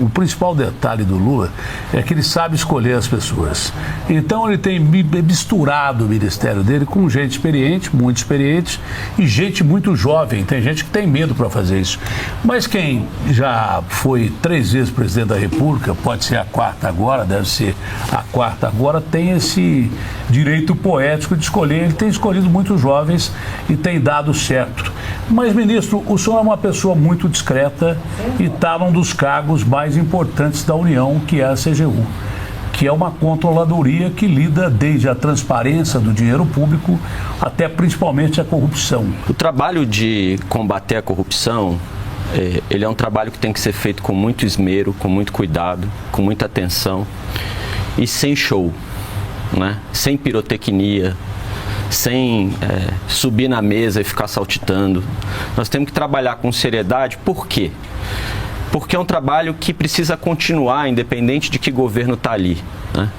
o principal detalhe do Lula é que ele sabe escolher as pessoas. Então ele tem misturado o ministério dele com gente experiente, muito experiente, e gente muito jovem. Tem gente que tem medo para fazer isso. Mas quem já foi 3 vezes presidente da República, pode ser a 4ª agora, deve ser a 4ª agora, tem esse direito poético de escolher. Ele tem escolhido muitos jovens e tem dado certo. Mas, ministro, o senhor é uma pessoa muito discreta e está num dos cargos mais importantes da União, que é a CGU, que é uma controladoria que lida desde a transparência do dinheiro público até principalmente a corrupção. O trabalho de combater a corrupção, ele é um trabalho que tem que ser feito com muito esmero, com muito cuidado, com muita atenção e sem show, né? Sem pirotecnia, sem subir na mesa e ficar saltitando. Nós temos que trabalhar com seriedade. Por quê? Porque é um trabalho que precisa continuar, independente de que governo está ali, né?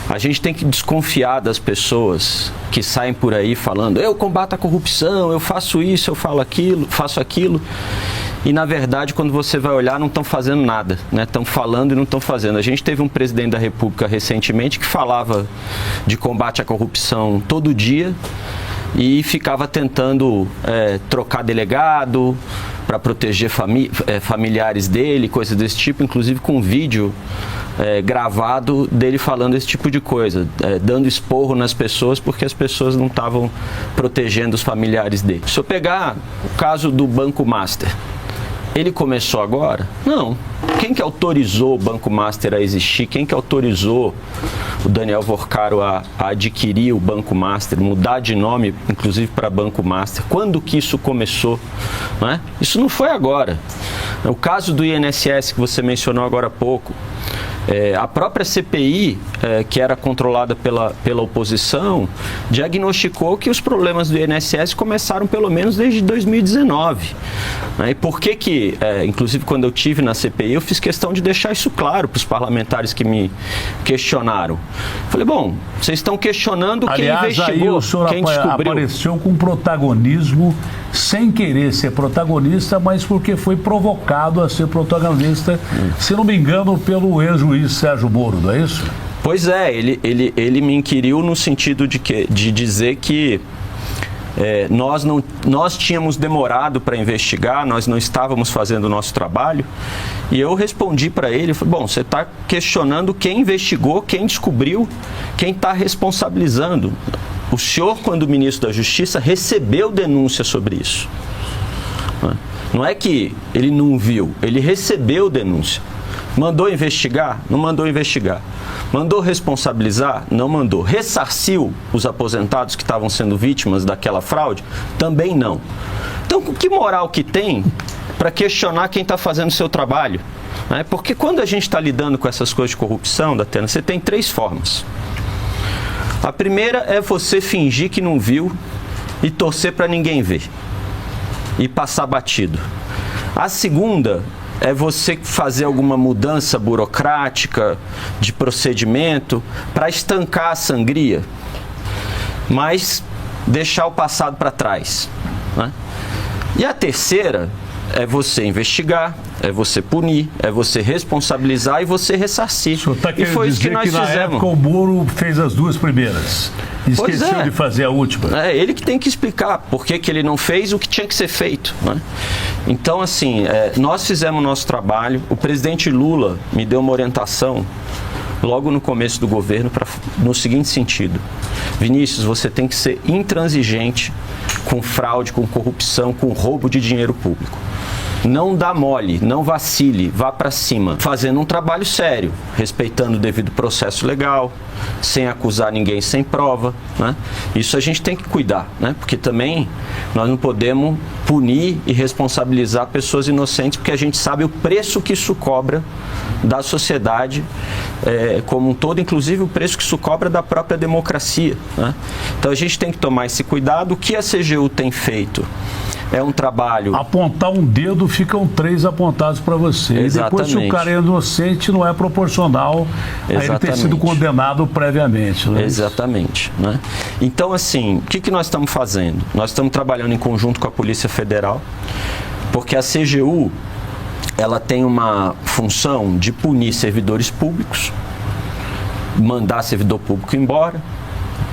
A gente tem que desconfiar das pessoas que saem por aí falando: eu combato a corrupção, eu faço isso, eu faço aquilo. E, na verdade, quando você vai olhar, não estão fazendo nada, né? Estão falando e não estão fazendo. A gente teve um presidente da República recentemente que falava de combate à corrupção todo dia e ficava tentando trocar delegado para proteger familiares dele, coisas desse tipo, inclusive com um vídeo gravado dele falando esse tipo de coisa, dando esporro nas pessoas porque as pessoas não estavam protegendo os familiares dele. Se eu pegar o caso do Banco Master, ele começou agora? Não. Quem que autorizou o Banco Master a existir? Quem que autorizou o Daniel Vorcaro a adquirir o Banco Master, mudar de nome, inclusive, para Banco Master? Quando que isso começou? Não é? Isso não foi agora. O caso do INSS, que você mencionou agora há pouco, a própria CPI, que era controlada pela oposição, diagnosticou que os problemas do INSS começaram pelo menos desde 2019. E por que, inclusive quando eu estive na CPI, eu fiz questão de deixar isso claro para os parlamentares que me questionaram. Falei, bom, vocês estão questionando quem investigou, aí o senhor quem descobriu. Apareceu com protagonismo, sem querer ser protagonista, mas porque foi provocado a ser protagonista, se não me engano, pelo ex-juiz Sérgio Moro, não é isso? Pois é, ele me inquiriu no sentido de dizer que nós tínhamos demorado para investigar, nós não estávamos fazendo o nosso trabalho, e eu respondi para ele, falei, bom, você está questionando quem investigou, quem descobriu, quem está responsabilizando. O senhor, quando ministro da Justiça, recebeu denúncia sobre isso. Não é que ele não viu, ele recebeu denúncia. Mandou investigar? Não mandou investigar. Mandou responsabilizar? Não mandou. Ressarciu os aposentados que estavam sendo vítimas daquela fraude? Também não. Então, que moral que tem para questionar quem está fazendo o seu trabalho? Porque quando a gente está lidando com essas coisas de corrupção, Datena, você tem 3 formas. A primeira é você fingir que não viu e torcer para ninguém ver e passar batido. A segunda é você fazer alguma mudança burocrática de procedimento para estancar a sangria, mas deixar o passado para trás, né? E a terceira é você investigar, é você punir, é você responsabilizar e você ressarcir. E foi isso que nós fizemos. Na época o Moro fez as 2 primeiras. Esqueceu de fazer a última. É ele que tem que explicar por que ele não fez o que tinha que ser feito, né? Então, assim, nós fizemos o nosso trabalho. O presidente Lula me deu uma orientação logo no começo do governo no seguinte sentido: Vinícius, você tem que ser intransigente com fraude, com corrupção, com roubo de dinheiro público. Não dá mole, não vacile, vá para cima, fazendo um trabalho sério, respeitando o devido processo legal, sem acusar ninguém sem prova, né? Isso a gente tem que cuidar, né? Porque também nós não podemos punir e responsabilizar pessoas inocentes, porque a gente sabe o preço que isso cobra da sociedade como um todo, inclusive o preço que isso cobra da própria democracia, né? Então a gente tem que tomar esse cuidado. O que a CGU tem feito é um trabalho... Apontar um dedo, ficam 3 apontados para você. Exatamente. E depois, se o cara é inocente, não é proporcional a ele ter sido condenado previamente, né? Exatamente, né? Então, assim, o que nós estamos fazendo? Nós estamos trabalhando em conjunto com a Polícia Federal, porque a CGU, ela tem uma função de punir servidores públicos, mandar servidor público embora,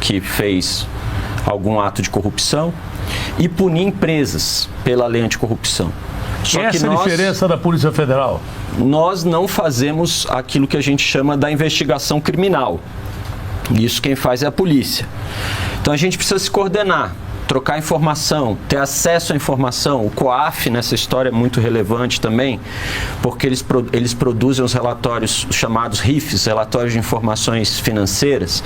que fez algum ato de corrupção, e punir empresas pela lei anticorrupção. Só Essa que é a diferença da Polícia Federal. Nós não fazemos aquilo que a gente chama da investigação criminal. Isso quem faz é a polícia. Então a gente precisa se coordenar, trocar informação, ter acesso à informação. O COAF nessa história é muito relevante também, porque eles produzem os relatórios chamados RIFs, relatórios de informações financeiras.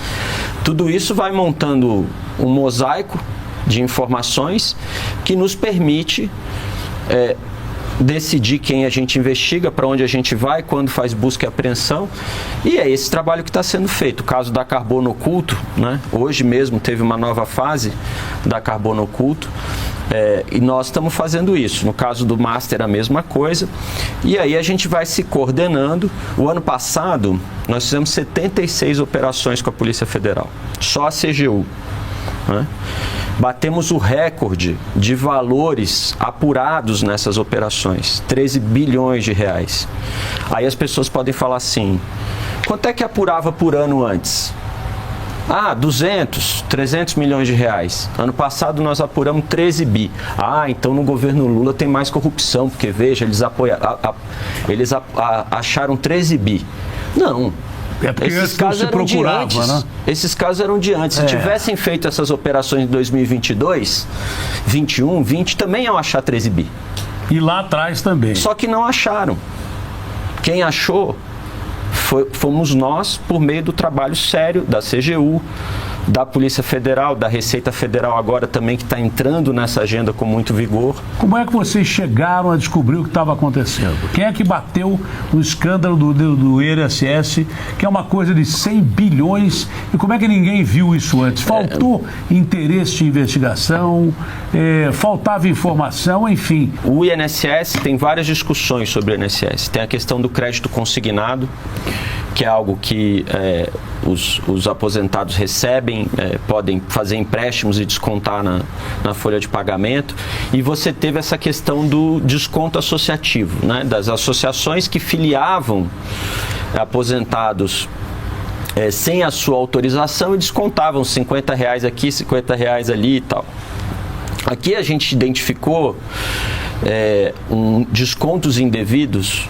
Tudo isso vai montando um mosaico de informações que nos permite decidir quem a gente investiga, para onde a gente vai, quando faz busca e apreensão. E é esse trabalho que está sendo feito. O caso da Carbono Oculto, né? Hoje mesmo teve uma nova fase da Carbono Oculto, e nós estamos fazendo isso. No caso do Master, a mesma coisa. E aí a gente vai se coordenando. O ano passado, nós fizemos 76 operações com a Polícia Federal, só a CGU, né? Batemos o recorde de valores apurados nessas operações, 13 bilhões de reais. Aí as pessoas podem falar assim, quanto é que apurava por ano antes? 200, 300 milhões de reais. Ano passado nós apuramos 13 bi. Então no governo Lula tem mais corrupção, porque veja, eles acharam 13 bi. Não. É porque esses casos se procurava, né? Esses casos eram de antes. Se tivessem feito essas operações em 2022, 21, 20, também iam achar 13 bi. E lá atrás também. Só que não acharam. Quem achou fomos nós, por meio do trabalho sério da CGU, da Polícia Federal, da Receita Federal agora também, que está entrando nessa agenda com muito vigor. Como é que vocês chegaram a descobrir o que estava acontecendo? Quem é que bateu no escândalo do INSS, que é uma coisa de 100 bilhões, e como é que ninguém viu isso antes? Faltou interesse de investigação, faltava informação, enfim. O INSS tem várias discussões sobre o INSS. Tem a questão do crédito consignado, que é algo que os aposentados recebem, podem fazer empréstimos e descontar na folha de pagamento. E você teve essa questão do desconto associativo, né? Das associações que filiavam aposentados sem a sua autorização e descontavam R$50 aqui, R$50 ali e tal. Aqui a gente identificou descontos indevidos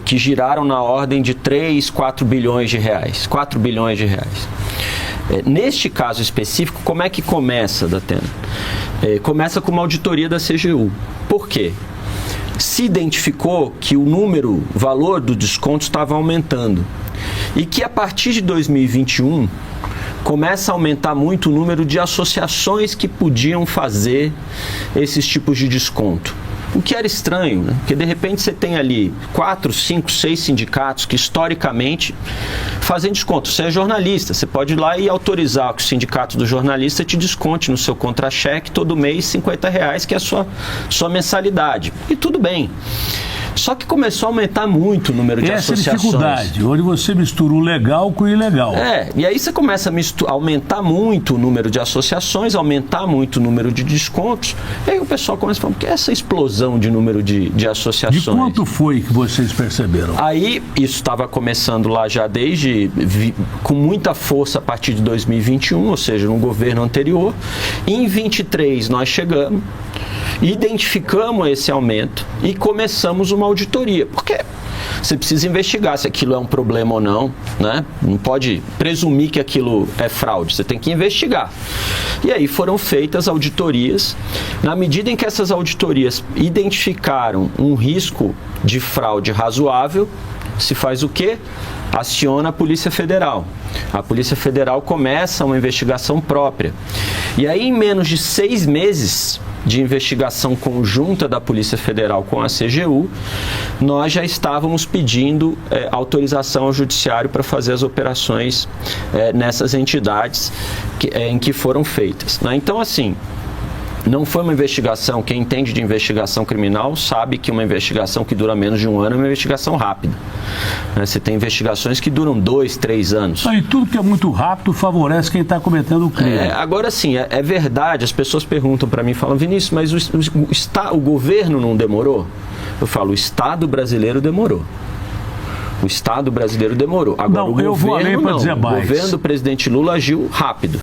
que giraram na ordem de 3, 4 bilhões de reais. 4 bilhões de reais. Neste caso específico, como é que começa, Datena? Começa com uma auditoria da CGU. Por quê? Se identificou que o valor do desconto estava aumentando. E que a partir de 2021, começa a aumentar muito o número de associações que podiam fazer esses tipos de desconto. O que era estranho, né? Porque de repente você tem ali 4, 5, 6 sindicatos que historicamente fazem desconto. Você é jornalista, você pode ir lá e autorizar que o sindicato do jornalista te desconte no seu contra-cheque todo mês R$50, que é a sua mensalidade. E tudo bem. Só que começou a aumentar muito o número de associações. Essa é a dificuldade, onde você mistura o legal com o ilegal. E aí você começa a aumentar muito o número de associações, aumentar muito o número de descontos, e aí o pessoal começa a falar, por que essa explosão de número de associações? De quanto foi que vocês perceberam? Aí, isso estava começando lá já com muita força a partir de 2021, ou seja, no governo anterior. Em 23 nós chegamos, identificamos esse aumento e começamos uma auditoria, porque você precisa investigar se aquilo é um problema ou não, né? Não pode presumir que aquilo é fraude, você tem que investigar. E aí foram feitas auditorias. Na medida em que essas auditorias identificaram um risco de fraude razoável, se faz o quê? Aciona a Polícia Federal. A Polícia Federal começa uma investigação própria. E aí, em menos de 6 meses de investigação conjunta da Polícia Federal com a CGU, nós já estávamos pedindo autorização ao Judiciário para fazer as operações nessas entidades em que foram feitas, né? Então, assim, não foi uma investigação, quem entende de investigação criminal sabe que uma investigação que dura menos de um ano é uma investigação rápida. Você tem investigações que duram 2, 3 anos. E tudo que é muito rápido favorece quem está cometendo o crime. Agora sim, é verdade, as pessoas perguntam para mim, falam, Vinícius, mas o governo não demorou? Eu falo, o Estado brasileiro demorou. O Estado brasileiro demorou. Agora, não, eu vou além para dizer mais. O governo do presidente Lula agiu rápido.